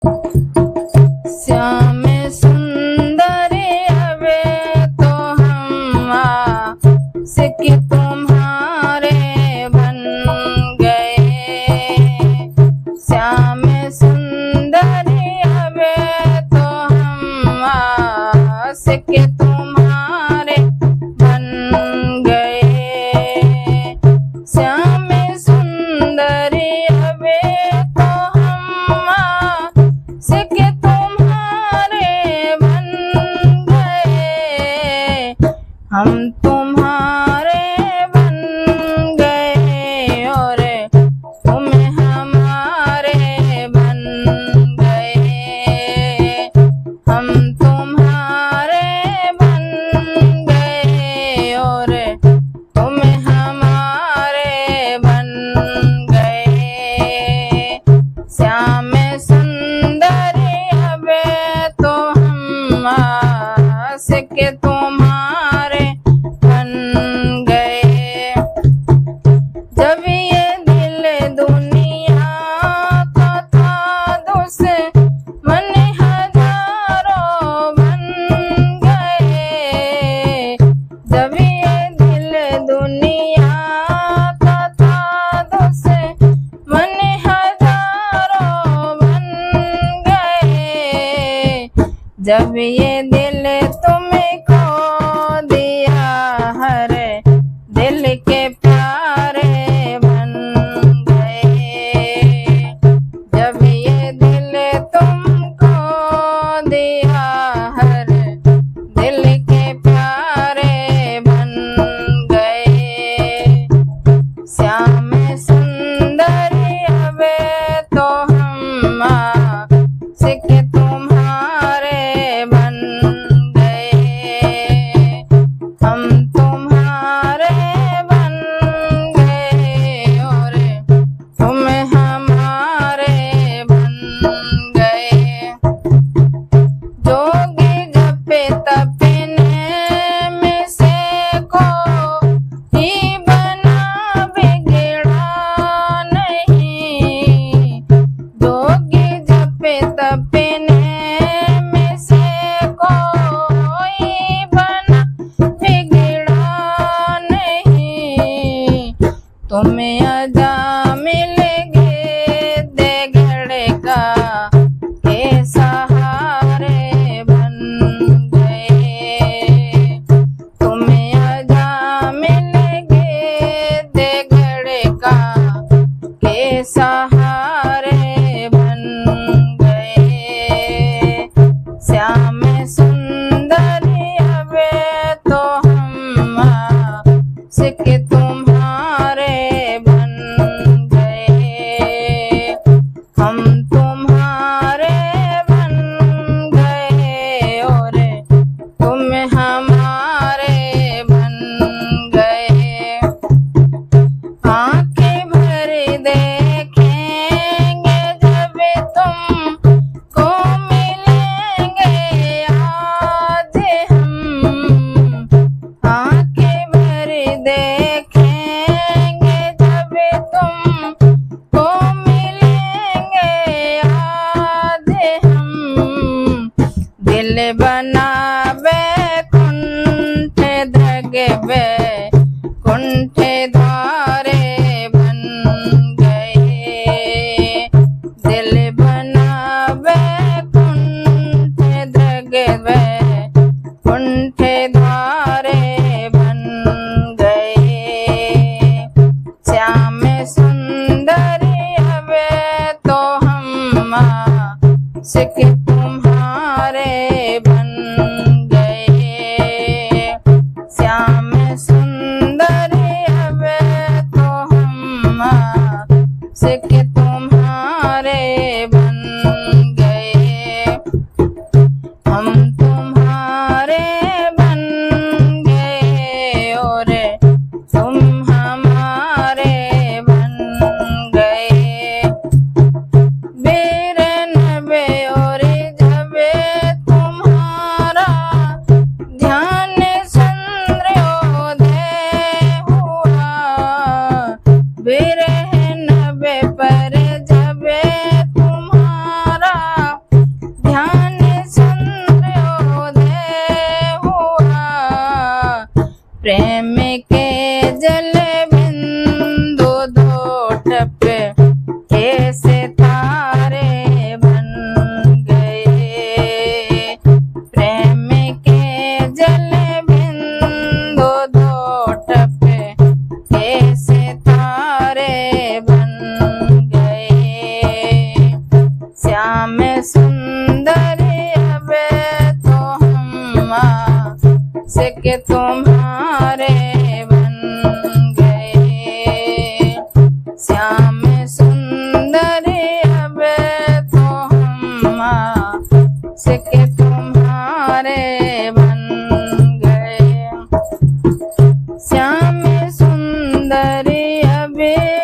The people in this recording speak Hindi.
श्याम सुंदर अबे तो हम आशिक तुम्हारे बन गए। श्याम सुंदर अबे तो हम आशिक तुम्हारे बन गए। श्याम सुंदर अबे तो हम आशिक तुम्हारे बन गए। हम तुम्हारे बन गए और तुम हमारे बन गए। हम तुम्हारे बन गए और तुम हमारे बन गए। श्याम सुंदर अबे तो हम आशिक तुम्हारे बन गए। जब ये दिल दुनिया का था दुश्मन हजारों बन गए। जब ये दिल दुनिया का था दुश्मन हजारों बन गए। जब ये दिल तुमको दिया हर दिल के प्यारे बन गए। जब ये दिल तुमको दिया हर दिल के प्यारे बन गए। श्याम सुंदर अबे तो हम आशिक तुम्हारे बन गए। हम तुम्हारे बन गए और तुम हमारे बन गए। जोगी जपे तपने में से को ही बना बिगड़ा नहीं। जोगी जपे तपने में से कोई बना बिगड़ा नहीं। तुम्हें अजा मिलेंगे देगड़े का के सहारे बन गए। तुम्हें अजा मिलेंगे देगड़े का के सहारे बन गए। श्याम सुंदर अबे तो हम आशिक तुम्हारे बन गए। हम तुम्हारे बन गए और तुम हमारे बन गए। आंखें भर देखेंगे जब तुमको मिलेंगे आज हम। आंखें भर देखेंगे जब तुमको मिलेंगे आज हम। दिल बनावे कुंठ धगवे कुंठ द्वारे बन गए। दिल बनावे कुंठ धगवे कुंठ द्वारे बन गए। श्याम सुंदर अबे तो हम आशिक तुम्हारे बन गए। श्याम सुंदर अबे तो हम आशिक तुम्हारे बन गए। हम तुम्हारे बन गए और तुम हमारे बन गए। बेरन बे और जब तुम्हारा ध्यान चंद्रोदय हुआ। बेरन बे पर जब तुम्हारा जबे